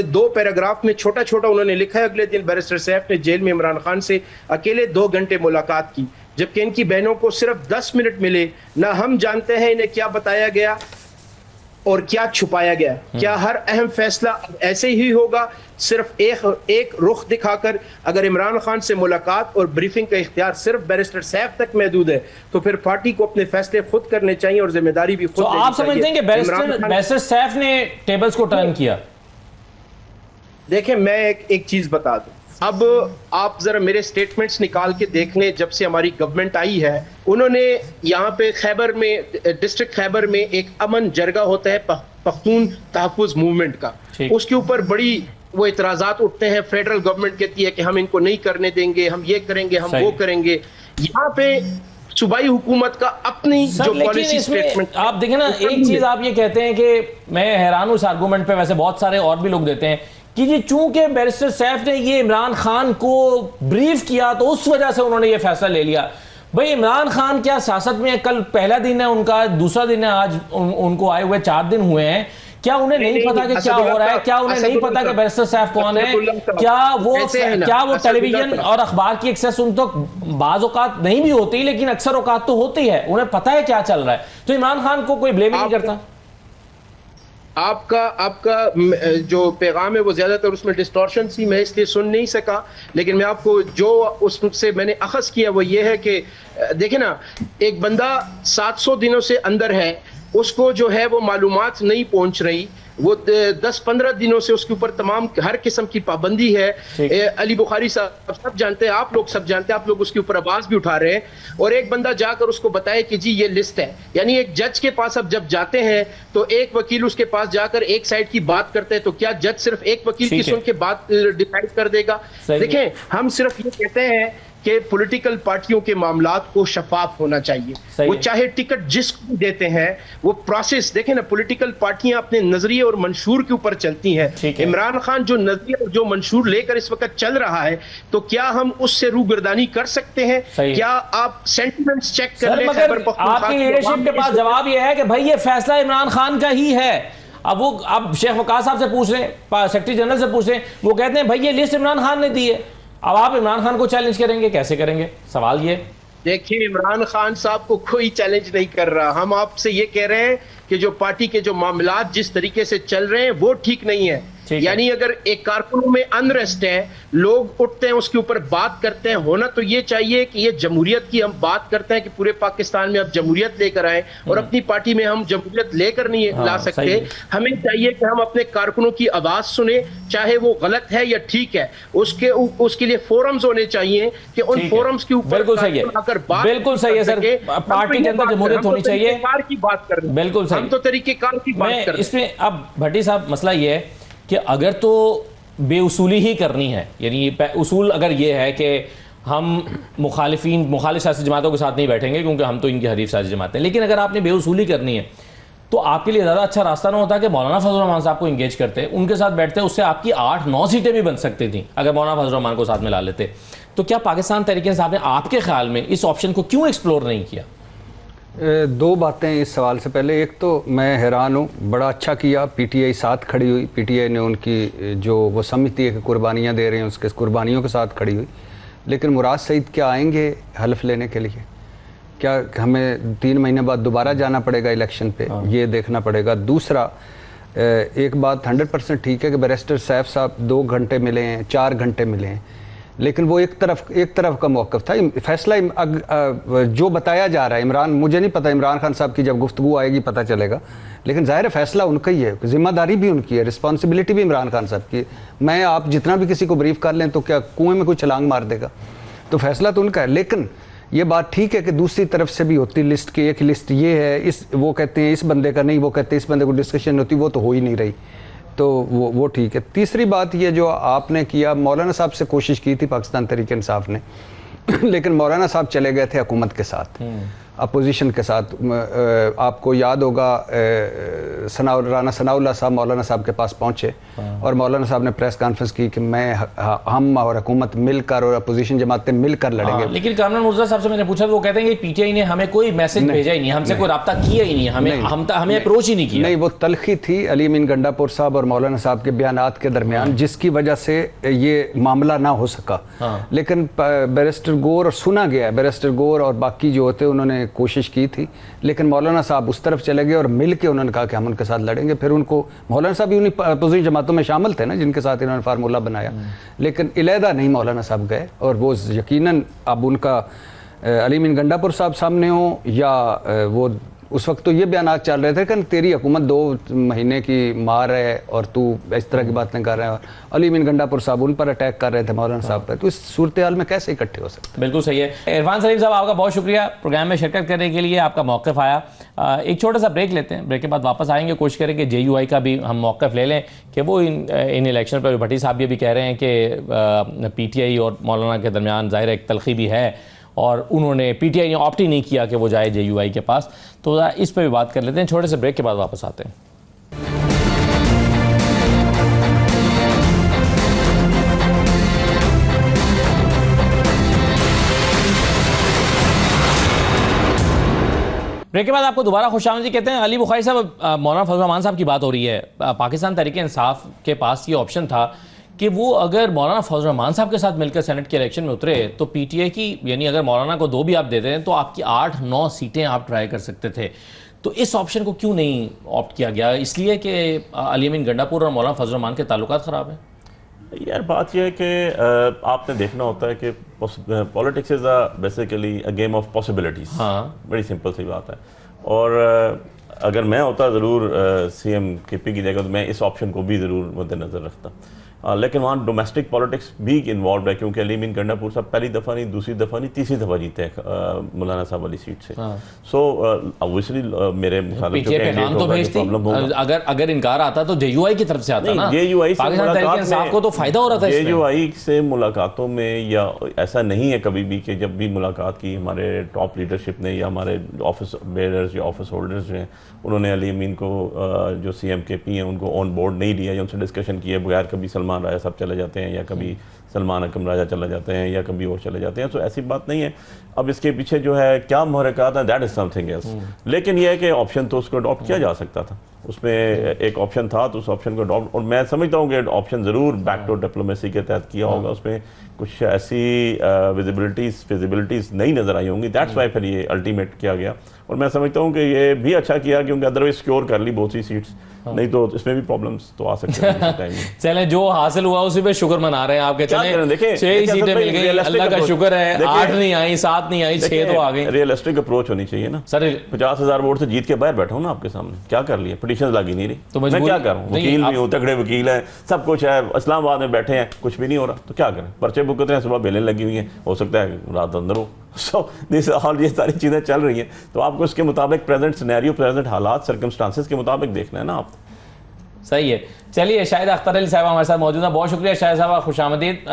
2 पैराग्राफ में छोटा छोटा उन्होंने लिखा है, अगले दिन बैरिस्टर सैफ ने जेल में इमरान खान से अकेले 2 घंटे मुलाकात की, जबकि इनकी बहनों को सिर्फ 10 मिनट मिले। ना हम जानते हैं इन्हें क्या बताया गया और क्या छुपाया गया। क्या हर अहम फैसला ऐसे ही होगा, सिर्फ एक रुख दिखाकर? अगर इमरान खान से मुलाकात और ब्रीफिंग का इख्तियार सिर्फ बैरिस्टर सैफ तक महदूद है, तो फिर पार्टी को अपने फैसले खुद करने चाहिए और जिम्मेदारी भी खुद। आप समझते हैं कि बैरिस्टर सैफ ने टेबल्स को टर्न किया? देखें, मैं एक चीज बता दूं, अब आप जरा मेरे स्टेटमेंट्स निकाल के देख लें। जब से हमारी गवर्नमेंट आई है, उन्होंने यहाँ पे खैबर में, डिस्ट्रिक्ट खैबर में एक अमन जरगा होता है पख्तून तहफ़्फ़ुज़ मूवमेंट का, उसके ऊपर बड़ी वो इतराजात उठते हैं। फेडरल गवर्नमेंट कहती है कि हम इनको नहीं करने देंगे, हम ये करेंगे, हम वो करेंगे। यहाँ पे सूबाई हुकूमत का अपनी जो पॉलिसी स्टेटमेंट। आप देखें ना, एक चीज आप ये कहते हैं कि मैं हैरान हूं इस आर्गूमेंट पे, वैसे बहुत सारे और भी लोग देते हैं कि जी चूंकि बैरिस्टर सैफ ने ये इमरान खान को ब्रीफ किया तो उस वजह से उन्होंने ये फैसला ले लिया। भाई इमरान खान क्या सियासत में कल पहला दिन है उनका, दूसरा दिन है आज, उनको आए हुए 4 दिन हुए हैं। क्या उन्हें नहीं पता कि क्या हो रहा है? क्या उन्हें नहीं पता कि बैरिस्टर सैफ कौन है? क्या वो टेलीविजन और अखबार की एक्सेस उन तक बाज़ औक़ात नहीं भी होती, लेकिन अक्सर औक़ात तो होती है, उन्हें पता है क्या चल रहा है। तो इमरान खान को कोई ब्लेम नहीं करता। आपका जो पैगाम है वो ज्यादातर उसमें डिस्टॉर्शन सी, मैं इसलिए सुन नहीं सका। लेकिन मैं आपको जो उससे मैंने अखज़ किया वो ये है कि देखे ना, एक बंदा 700 दिनों से अंदर है, उसको जो है वो मालूमात नहीं पहुंच रही, वो 10-15 दिनों से उसके ऊपर तमाम हर किस्म की पाबंदी है। अली बुखारी साहब सब जानते हैं, आप लोग सब जानते हैं, आप लोग उसके ऊपर आवाज भी उठा रहे हैं। और एक बंदा जाकर उसको बताए कि जी ये लिस्ट है, यानी एक जज के पास अब जब जाते हैं तो एक वकील उसके पास जाकर एक साइड की बात करते हैं, तो क्या जज सिर्फ एक वकील की सुन के बात डिसाइड कर देगा? देखें, हम सिर्फ ये कहते हैं कि पॉलिटिकल पार्टियों के मामलात को शफाफ होना चाहिए। वो चाहे टिकट जिसको देते हैं, वो प्रोसेस देखें ना, पॉलिटिकल पार्टियां अपने नजरिए और मंशूर के ऊपर चलती हैं। इमरान खान जो नजरिया और जो मंशूर लेकर इस वक्त चल रहा है, तो क्या हम उससे रूगर्दानी कर सकते हैं? क्या आप सेंटिमेंट्स चेक कर लें? आपकी लीडरशिप के पास जवाब यह है कि भाई ये फैसला इमरान खान का ही है। अब शेख वकास साहब से पूछ रहे हैं, सेक्रेटरी जनरल से पूछ रहे हैं, वो कहते हैं भाई ये लिस्ट इमरान खान ने दी है। अब आप इमरान खान को चैलेंज करेंगे, कैसे करेंगे? सवाल ये। देखिए, इमरान खान साहब को कोई चैलेंज नहीं कर रहा। हम आपसे ये कह रहे हैं कि जो पार्टी के जो मामलात जिस तरीके से चल रहे हैं वो ठीक नहीं है। यानी अगर एक कारकुनों में अनरेस्ट है, लोग उठते हैं, उसके ऊपर बात करते हैं, होना तो ये चाहिए कि ये जमहूरियत की हम बात करते हैं कि पूरे पाकिस्तान में अब जमहूरियत लेकर आए, और अपनी पार्टी में हम जमहूरियत लेकर नहीं ला सकते। हमें चाहिए कि हम अपने कारकुनों की आवाज सुने, चाहे वो गलत है या ठीक है, उसके लिए फोरम्स होने चाहिए कि उन फोरम्स के ऊपर बिल्कुल सही है, बिल्कुल सही है सर। पार्टी के अंदर जमहूरियत होनी चाहिए, की बात कर रहे हैं। बिल्कुल सही, हम तो तरीकेकार की बात कर रहे हैं। इसमें अब भट्टी साहब मसला ये है कि अगर तो बेउसूली ही करनी है, यानी उसूल अगर ये है कि हम मुखालिफ सियासी जमातों के साथ नहीं बैठेंगे क्योंकि हम तो इनकी हरीफ सियासी जमातें हैं, लेकिन अगर आपने बेउसूली करनी है तो आपके लिए ज़्यादा अच्छा रास्ता ना होता कि मौलाना फजल रहमान साहब को इंगेज करते, उनके साथ बैठते, उससे आपकी 8-9 सीटें भी बन सकती थी अगर मौलाना फजल रहमान को साथ में ला लेते। तो क्या पाकिस्तान तहरीक इंसाफ ने आपके ख्याल में इस ऑप्शन को क्यों एक्सप्लोर नहीं किया? दो बातें इस सवाल से पहले। एक तो मैं हैरान हूँ, बड़ा अच्छा किया पीटीआई साथ खड़ी हुई, पीटीआई ने उनकी जो वो समझती है कि कुर्बानियाँ दे रहे हैं उसके कुर्बानियों के साथ खड़ी हुई। लेकिन मुराद सईद क्या आएंगे हल्फ लेने के लिए? क्या हमें 3 महीने बाद दोबारा जाना पड़ेगा इलेक्शन पे? ये देखना पड़ेगा। दूसरा, एक बात 100% ठीक है कि बैरिस्टर सैफ साहब 2 घंटे मिले हैं, 4 घंटे मिले हैं, लेकिन वो एक तरफ का मौक़िफ़ था। फैसला जो बताया जा रहा है, इमरान, मुझे नहीं पता, इमरान खान साहब की जब गुफ्तगू आएगी पता चलेगा, लेकिन ज़ाहिर है फैसला उनका ही है, जिम्मेदारी भी उनकी है, रिस्पॉन्सिबिलिटी भी इमरान खान साहब की। मैं आप जितना भी किसी को ब्रीफ कर लें तो क्या कुएं में कोई छलांग मार देगा? तो फैसला तो उनका है। लेकिन ये बात ठीक है कि दूसरी तरफ से भी होती लिस्ट की, एक लिस्ट ये है, वो कहते हैं इस बंदे का नहीं, वो कहते हैं इस बंदे को डिस्कशन होती, वो तो हो ही नहीं रही, तो वो ठीक है। तीसरी बात ये जो आपने किया, मौलाना साहब से कोशिश की थी पाकिस्तान तहरीक इंसाफ ने लेकिन मौलाना साहब चले गए थे हुकूमत के साथ, अपोजिशन के साथ। आपको याद होगा राना सनाउल्लाह साहब मौलाना साहब के पास पहुंचे और मौलाना साहब ने प्रेस कॉन्फ्रेंस की कि हम और हुकूमत मिलकर और अपोजिशन जमातें मिलकर लड़ेंगे। लेकिन कामरान मुर्तज़ा साहब से मैंने पूछा तो वो कहते हैं कि पीटीआई ने हमें कोई मैसेज भेजा ही नहीं, हमसे कोई रब्ता किया ही नहीं, हमें अप्रोच ही नहीं किया। नहीं, वो तलखी थी अली अमीन गंडापुर साहब और मौलाना साहब के बयानात के दरमियान, जिसकी वजह से ये मामला ना हो सका। लेकिन बैरिस्टर गौर, सुना गया बैरिस्टर गौर और बाकी जो होते उन्होंने कोशिश की थी, लेकिन मौलाना साहब उस तरफ चले गए और मिल के उन्होंने कहा कि हम उनके साथ लड़ेंगे। फिर उनको, मौलाना साहब भी उन्हीं अपोजिशन जमातों में शामिल थे ना जिनके साथ इन्होंने फार्मूला बनाया, लेकिन इलेहदा नहीं मौलाना साहब गए। और वो यकीनन अब उनका अली अमीन गंडापुर साहब सामने हो या वो उस वक्त तो ये बयान चल रहे थे कि तेरी हुकूमत 2 महीने की मार है और तू इस तरह की बातें कर रहा है, अली अमीन गंडापुर साहब उन पर अटैक कर रहे थे मौलाना साहब पर। तो इस सूरत हाल में कैसे इकट्ठे हो सकते? बिल्कुल सही है। इरफान सलीम साहब, आपका बहुत शुक्रिया प्रोग्राम में शिरकत करने के लिए, आपका मौक़िफ़ आया। एक छोटा सा ब्रेक लेते हैं, ब्रेक के बाद वापस आएंगे, कोशिश करेंगे JUI का भी हम मौक़िफ़ ले लें कि वो इन इलेक्शन पर, भट्टी साहब ये भी कह रहे हैं कि PTI और मौलाना के दरमियान ज़ाहिर एक तलखी भी है और उन्होंने PTI ने ऑप्ट ही नहीं किया कि वो जाए JUI के पास। तो इस पर भी बात कर लेते हैं, छोटे से ब्रेक के बाद वापस आते हैं। ब्रेक के बाद आपको दोबारा खुशामदीद कहते हैं। अली बुखारी साहब, मौलाना फजल रहमान साहब की बात हो रही है। पाकिस्तान तहरीक इंसाफ के पास ये ऑप्शन था कि वो अगर मौलाना फजल रहमान साहब के साथ मिलकर सेनेट के इलेक्शन में उतरे तो PTI की, यानी अगर मौलाना को 2 भी आप देते हैं तो आपकी 8-9 सीटें आप ट्राई कर सकते थे। तो इस ऑप्शन को क्यों नहीं ऑप्ट किया गया? इसलिए कि अली अमीन गंडापुर और मौलाना फजल रहमान के ताल्लुकात ख़राब हैं? यार बात यह है कि आपने देखना होता है कि politics is basically a game of possibilities. हाँ, बड़ी सिंपल सी बात है। और अगर मैं होता ज़रूर CM KP की जगह तो मैं इस ऑप्शन को भी ज़रूर मद्देनज़र रखता। लेकिन वहाँ डोमेस्टिक पॉलिटिक्स भी इन्वॉल्व है, क्योंकि अली अमीन गंडापुर साहब पहली दफ़ा नहीं, दूसरी दफ़ा नहीं, तीसरी दफ़ा जीते हैं मौलाना साहब वाली सीट से। सो ऑब्वियसली मेरे पीटीआई पे नाम तो भेजती, अगर इनकार आता तो जेयूआई की तरफ से आता ना, जेयूआई से पाकिस्तान तहरीक इंसाफ को तो फायदा हो रहा था। जेयूआई से मुलाकातों में या ऐसा नहीं है कभी भी कि जब भी मुलाकात की हमारे टॉप लीडरशिप ने या हमारे ऑफिस बेयरर्स या ऑफिस होल्डर्स जो हैं उन्होंने अली अमीन को जो CMKP हैं उनको ऑन बोर्ड नहीं लिया या उनसे डिस्कशन किए बगैर कभी सलमान राजा साहब चले जाते हैं या कभी सलमान अकरम राजा चले जाते हैं या कभी और चले जाते हैं, तो ऐसी बात नहीं है। अब इसके पीछे जो है क्या मुहरक़ात है, दैट इज़ समथिंग एल्स। लेकिन यह है कि ऑप्शन तो उसको अडॉप्ट किया जा सकता था, उसमें एक ऑप्शन था तो उस ऑप्शन को अडॉप्ट, और मैं समझता हूँ कि ऑप्शन ज़रूर बैकडोर डिप्लोमेसी के तहत किया होगा, उसमें कुछ ऐसी विजिबिलिटीज़ फिजिबिलिटीज़ नहीं नज़र आई होंगी, दैट्स वाई फिर ये अल्टीमेट किया गया। और मैं समझता हूँ कि ये भी अच्छा किया क्योंकि अदरवाइज सिक्योर कर ली बहुत सी सीट्स, नहीं तो इसमें भी प्रॉब्लम्स तो आ सकते हैं। चले जो हासिल हुआ उसी पे शुक्र मना रहे हैं आपके, चले देखिए 6 सीटें मिल गई, अल्लाह का शुक्र है, 8 नहीं आई, 7 नहीं आई, 6 तो आ गई। रियलिस्टिक अप्रोच होनी चाहिए ना सर, 50,000 वोट से जीत के बाहर बैठा हूँ ना आपके सामने, क्या कर लिया, पिटीशन लगी नहीं रही तो मैं क्या करूँ, वकील भी हूँ, तगड़े वकील हैं, सब कुछ है, इस्लामाबाद में बैठे हैं, कुछ भी नहीं हो रहा तो क्या करें, पर्चे भुगत रहे हैं, सुबह बेलें लगी हुई हैं, हो सकता है रात अंदर हो। सो दिस ऑल ये सारी चीज़ें चल रही हैं, तो आपको इसके मुताबिक प्रेजेंट सिनेरियो, प्रेजेंट हालात, सर्कमस्टांसेस के मुताबिक देखना है ना आप। सही है। चलिए शाहिदा अख्तर अली साहब हमारे साथ मौजूद है, बहुत शुक्रिया शाहिद साहब, खुशामदीद।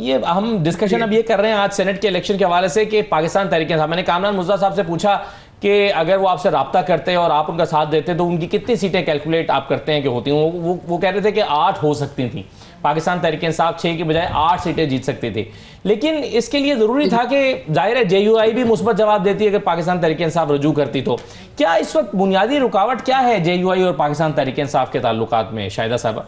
ये हम डिस्कशन अब ये कर रहे हैं आज सेनेट के इलेक्शन के हवाले से कि पाकिस्तान तहरीक इंसाफ, मैंने कामरान मुर्तज़ा साहब से पूछा कि अगर वो आपसे रब्ता करते हैं और आप उनका साथ देते तो उनकी कितनी सीटें कैलकुलेट आप करते हैं कि होती हैं, वो कह रहे थे कि 8 हो सकती थी, पाकिस्तान तहरीक इंसाफ 6 की बजाय 8 सीटें जीत सकती थी। लेकिन इसके लिए ज़रूरी था कि जाहिर है जेयूआई भी मुस्बत जवाब देती है अगर पाकिस्तान तहरीक इंसाफ रजू करती तो। क्या इस वक्त बुनियादी रुकावट क्या है जेयूआई और पाकिस्तान तहरीक इंसाफ के ताल्लुकात में, शाहिदा साहबा?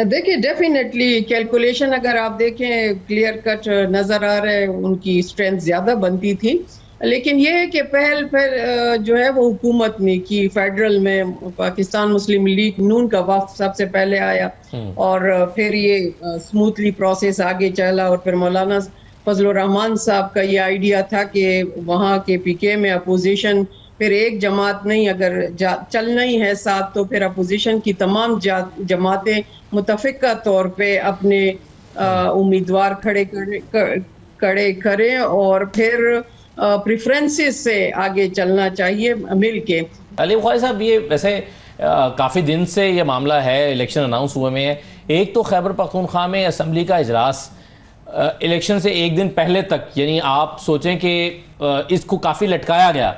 देखिए डेफिनेटली कैलकुलेशन अगर आप देखें क्लियर कट नज़र आ रहा है, उनकी स्ट्रेंथ ज़्यादा बनती थी, लेकिन ये है कि पहल फिर जो है वो हुकूमत ने की, फेडरल में पाकिस्तान मुस्लिम लीग नून का वफ़द सबसे पहले आया और फिर ये स्मूथली प्रोसेस आगे चला, और फिर मौलाना फजलुर रहमान साहब का ये आइडिया था कि वहाँ के PK में अपोजिशन फिर एक जमात नहीं, अगर चलना ही है साथ तो फिर अपोजिशन की तमाम जमातें मुतफ़िका तौर पे अपने उम्मीदवार खड़े करें और फिर प्रेफरेंसेस से आगे चलना चाहिए मिल के। अली ख्वाजा साहब, ये वैसे काफ़ी दिन से ये मामला है, इलेक्शन अनाउंस हुए में है, एक तो खैबर पख्तूनख्वा में असम्बली का इजलास इलेक्शन से एक दिन पहले तक, यानी आप सोचें कि इसको काफ़ी लटकाया गया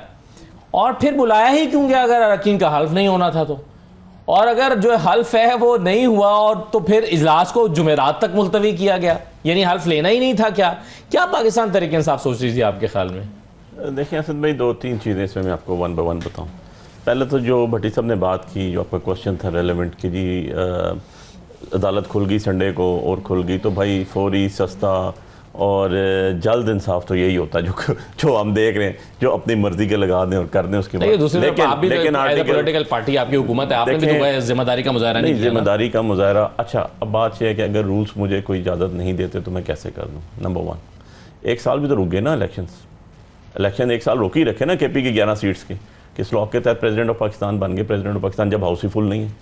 और फिर बुलाया ही क्यों गया अगर अरकान का हल्फ नहीं होना था तो, और अगर जो हल्फ है वो नहीं हुआ और तो फिर इजलास को जुमेरात तक मुलतवी किया गया, यानी हल्फ लेना ही नहीं था। क्या पाकिस्तान तहरीक इंसाफ सोच रही थी आपके ख्याल में? देखिए असद भाई, 2-3 चीज़ें इसमें मैं आपको 1 बाय 1 बताऊँ। पहले तो जो भट्टी साहब ने बात की, जो आपका क्वेश्चन था रेलेवेंट कि जी अदालत खुल गई संडे को और खुल गई, तो भाई फौरी, सस्ता और जल्द इंसाफ तो यही होता है जो हम देख रहे हैं, जो अपनी मर्जी के लगा दें और कर दें उसके बाद। लेकिन पॉलिटिकल पार्टी आपकी हुकूमत है, आपने भी तो जिम्मेदारी का मुजाहरा नहीं किया। जिम्मेदारी का मुजाहरा, अच्छा अब बात यह है कि अगर रूल्स मुझे कोई इजाज़त नहीं देते तो मैं कैसे कर दूँ? नंबर 1, 1 साल भी तो रुक गए ना इलेक्शन 1 साल रोक ही रखे ना KP की 11 सीट्स की, किस लॉ के तहत प्रेसिडेंट ऑफ पाकिस्तान बन गए प्रेसिडेंट ऑफ पाकिस्तान, जब हाउस ही फुल नहीं है,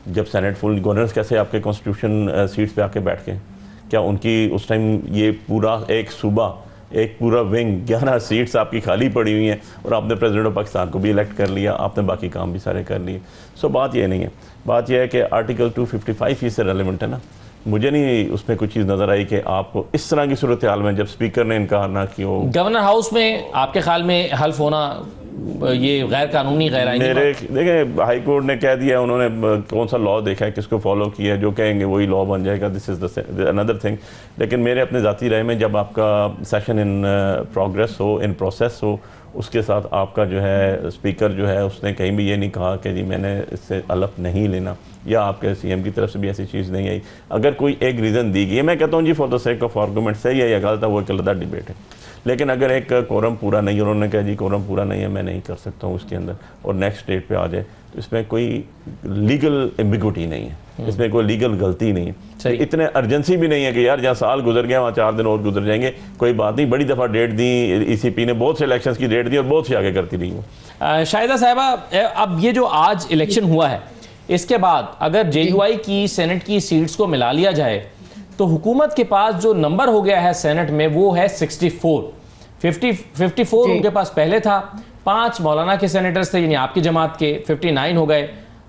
जब सेनेट फुल, गवर्नर्स कैसे आपके कॉन्स्टिट्यूशन सीट्स पे आके बैठ गए? क्या उनकी उस टाइम ये पूरा एक सूबा, एक पूरा विंग, 11 सीट्स आपकी खाली पड़ी हुई हैं और आपने प्रेसिडेंट ऑफ पाकिस्तान को भी इलेक्ट कर लिया, आपने बाकी काम भी सारे कर लिए। सो बात ये नहीं है, बात यह है कि आर्टिकल 255 इससे रेलेवेंट है ना। मुझे नहीं उसमें कुछ चीज़ नज़र आई कि आपको इस तरह की सूरत हाल में जब स्पीकर ने इनकार ना किया, गवर्नर हाउस में आपके ख्याल में हल्फ होना ये गैर कानूनी, गैर आईनी? मेरे देखें हाई कोर्ट ने कह दिया, उन्होंने कौन सा लॉ देखा है, किसको फॉलो किया है, जो कहेंगे वही लॉ बन जाएगा, दिस इज़ अनदर थिंग। लेकिन मेरे अपने ज़ाती राय में जब आपका सेशन इन प्रोग्रेस हो, इन प्रोसेस हो, उसके साथ आपका जो है स्पीकर जो है उसने कहीं भी ये नहीं कहा कि जी मैंने इससे हल्फ नहीं लेना, या आपके CM की तरफ से भी ऐसी चीज़ नहीं आई। अगर कोई एक रीज़न दी गई, मैं कहता हूँ जी for the sake of argument सही है या गलत है वो एक अलग डिबेट है, लेकिन अगर एक कोरम पूरा नहीं, उन्होंने कहा जी कोरम पूरा नहीं है मैं नहीं कर सकता हूँ उसके अंदर, और नेक्स्ट डेट पे आ जाए, तो इसमें कोई लीगल एम्बिगुइटी नहीं है, इसमें कोई लीगल गलती नहीं है, इतने अर्जेंसी भी नहीं है कि यार जहाँ साल गुजर गया वहाँ 4 दिन और गुजर जाएंगे, कोई बात नहीं, बड़ी दफ़ा डेट दी ECP ने, बहुत से इलेक्शंस की डेट दी और बहुत से आगे करती रही वो। शाहिदा साहिबा, अब ये जो आज इलेक्शन हुआ है इसके बाद अगर JUI की सेनेट की सीट्स को मिला लिया जाए तो हुकूमत के पास जो नंबर हो गया है सेनेट में वो है 54 उनके पास पहले था, 5 मौलाना के सेनेटर्स थे यानी आपकी जमात के, 59 हो गए,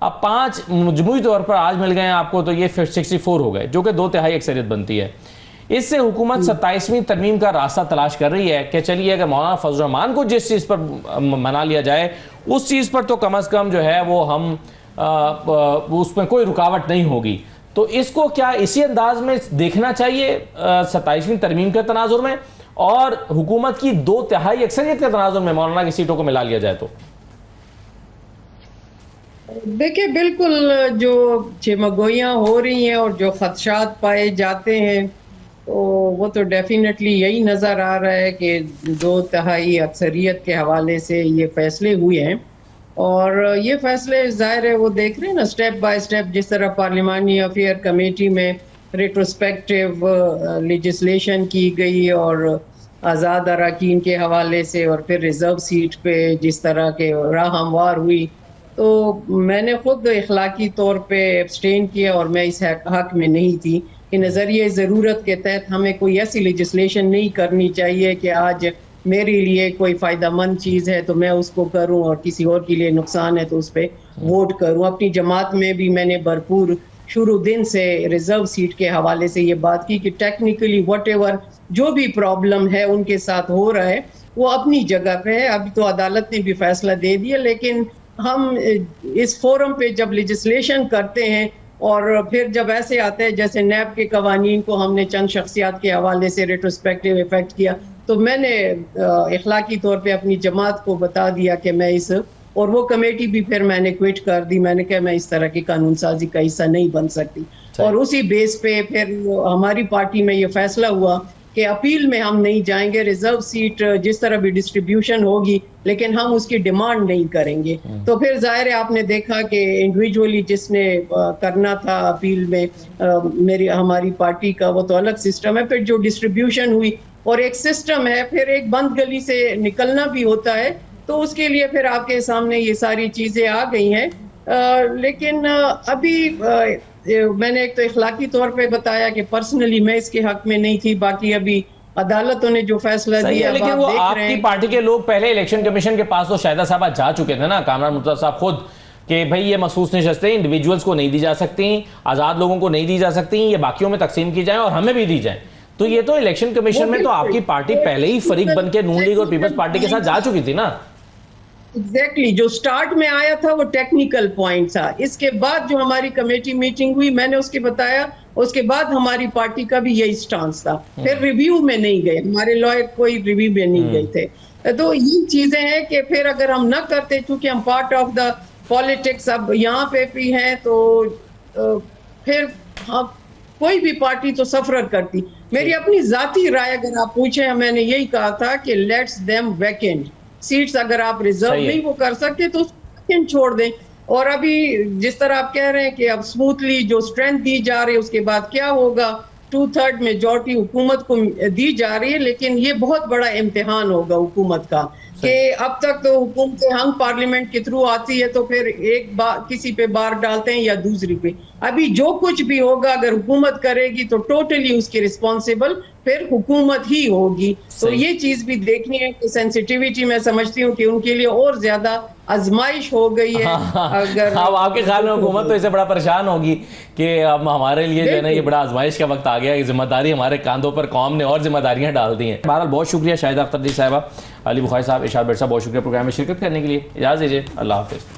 अब 5 मजमूई तौर पर आज मिल गए आपको तो ये 64 हो गए, जो कि 2/3 अक्सरियत बनती है। इससे हुकूमत 27वीं तरमीम का रास्ता तलाश कर रही है कि चलिए अगर मौलाना फजल रहमान को जिस चीज़ पर मना लिया जाए उस चीज़ पर तो कम अज़ कम जो है वो हम उसमें कोई रुकावट नहीं होगी। तो इसको क्या इसी अंदाज में देखना चाहिए 27वीं तरमीम के तनाजुर में और हुकूमत की 2/3 अक्सरियत के तनाजुर में मौलाना की सीटों को मिला लिया जाए? तो देखिए, बिल्कुल जो चमगोइयाँ हो रही हैं और जो खदशात पाए जाते हैं तो वो तो डेफिनेटली यही नज़र आ रहा है कि 2/3 अक्सरियत के हवाले से ये फैसले हुए हैं और ये फैसले ज़ाहिर है वो देख रहे हैं ना स्टेप बाय स्टेप, जिस तरह पार्लिमानी अफेयर कमेटी में रेट्रोस्पेक्टिव लेजिस्लेशन की गई और आज़ाद अरकान के हवाले से और फिर रिज़र्व सीट पे जिस तरह के राह हमवार हुई, तो मैंने खुद इखलाकी तौर पे एब्सटेन किया और मैं इस हक में नहीं थी कि नज़रिए ज़रूरत के तहत हमें कोई ऐसी लेजिस्लेशन नहीं करनी चाहिए कि आज मेरे लिए कोई फ़ायदेमंद चीज़ है तो मैं उसको करूं और किसी और के लिए नुकसान है तो उस पर वोट करूं। अपनी जमात में भी मैंने भरपूर शुरू दिन से रिज़र्व सीट के हवाले से ये बात की कि टेक्निकली व्हाटएवर जो भी प्रॉब्लम है उनके साथ हो रहा है वो अपनी जगह पे है। अभी तो अदालत ने भी फैसला दे दिया, लेकिन हम इस फोरम पे जब लेजिस्लेशन करते हैं और फिर जब ऐसे आते हैं जैसे नैब के कवानीन को हमने चंद शख्सियात के हवाले से रेट्रोस्पेक्टिव इफेक्ट किया, तो मैंने इखलाकी तौर पे अपनी जमात को बता दिया कि मैं इस और वो कमेटी भी फिर मैंने क्विट कर दी। मैंने कहा मैं इस तरह की कानून साजी का हिस्सा नहीं बन सकती और उसी बेस पे फिर हमारी पार्टी में ये फैसला हुआ कि अपील में हम नहीं जाएंगे। रिजर्व सीट जिस तरह भी डिस्ट्रीब्यूशन होगी लेकिन हम उसकी डिमांड नहीं करेंगे। तो फिर जाहिर है आपने देखा कि इंडिविजुअली जिसने करना था अपील में हमारी पार्टी का वो तो अलग सिस्टम है, फिर जो डिस्ट्रीब्यूशन हुई और एक सिस्टम है, फिर एक बंद गली से निकलना भी होता है, तो उसके लिए फिर आपके सामने ये सारी चीज़ें आ गई हैं। लेकिन अभी मैंने एक तो इखलाकी तौर पे बताया कि पर्सनली मैं इसके हक में नहीं थी, बाकी अभी अदालतों ने जो फैसला दिया। लेकिन वो आपकी पार्टी के लोग पहले इलेक्शन कमीशन के पास तो शाहिदा साहब जा चुके थे ना, कामरान मुर्तज़ा साहब खुद, कि भाई ये मखसूस नशस्तें इंडिविजुअल्स को नहीं दी जा सकती, आज़ाद लोगों को नहीं दी जा सकती, ये बाकियों में तकसीम की जाए और हमें भी दी जाए। तो ये तो इलेक्शन कमीशन में तो आपकी पार्टी पहले ही फरीक बन के नून लीग और पीपल्स पार्टी के साथ जा चुकी थी ना। एग्जैक्टली जो स्टार्ट में आया था वो टेक्निकल पॉइंट था। इसके बाद जो हमारी कमेटी मीटिंग हुई मैंने उसके बताया, उसके बाद हमारी पार्टी का भी यही स्टांस था। फिर रिव्यू में नहीं गए, हमारे लॉयर कोई रिव्यू में नहीं गए थे। तो ये चीजें हैं कि फिर अगर हम ना करते, चूंकि हम पार्ट ऑफ द पॉलिटिक्स अब यहाँ पे भी हैं, तो फिर हम कोई भी पार्टी तो सफर करती। मेरी अपनी जाती राय अगर आप पूछे, मैंने यही कहा था कि लेट्स देम वैकेंट सीट्स, अगर आप रिजर्व नहीं वो कर सकते तो वैकेंट छोड़ दें। और अभी जिस तरह आप कह रहे हैं कि अब स्मूथली जो स्ट्रेंथ दी जा रही है उसके बाद क्या होगा, 2/3 मेजॉरिटी हुकूमत को दी जा रही है, लेकिन ये बहुत बड़ा इम्तिहान होगा हुकूमत का कि अब तक तो हुकूमतें हंग पार्लियामेंट के थ्रू आती है तो फिर एक बार किसी पे बार डालते हैं या दूसरी पे। अभी जो कुछ भी होगा अगर हुकूमत करेगी तो टोटली उसकी रिस्पॉन्सिबल फिर हुकूमत ही होगी। तो ये चीज भी देखनी है कि सेंसिटिविटी मैं समझती हूँ कि उनके लिए और ज्यादा आजमाइश हो गई है। अगर आपके ख्याल में हुकूमत तो इससे बड़ा परेशान होगी कि अब हमारे लिए जो है ना ये बड़ा आजमाइश का वक्त आ गया, जिम्मेदारी हमारे कांधों पर कौम ने और जिम्मेदारियां डाल दी हैं। बहरहाल बहुत शुक्रिया शाहिदा अख्तर जी साहिबा, अली बुखारी साहब, इरशाद भट्ट साहब, बहुत शुक्रिया प्रोग्राम में शिरकत करने के लिए। इजाज़त दीजिए, अल्लाह हाफिज़।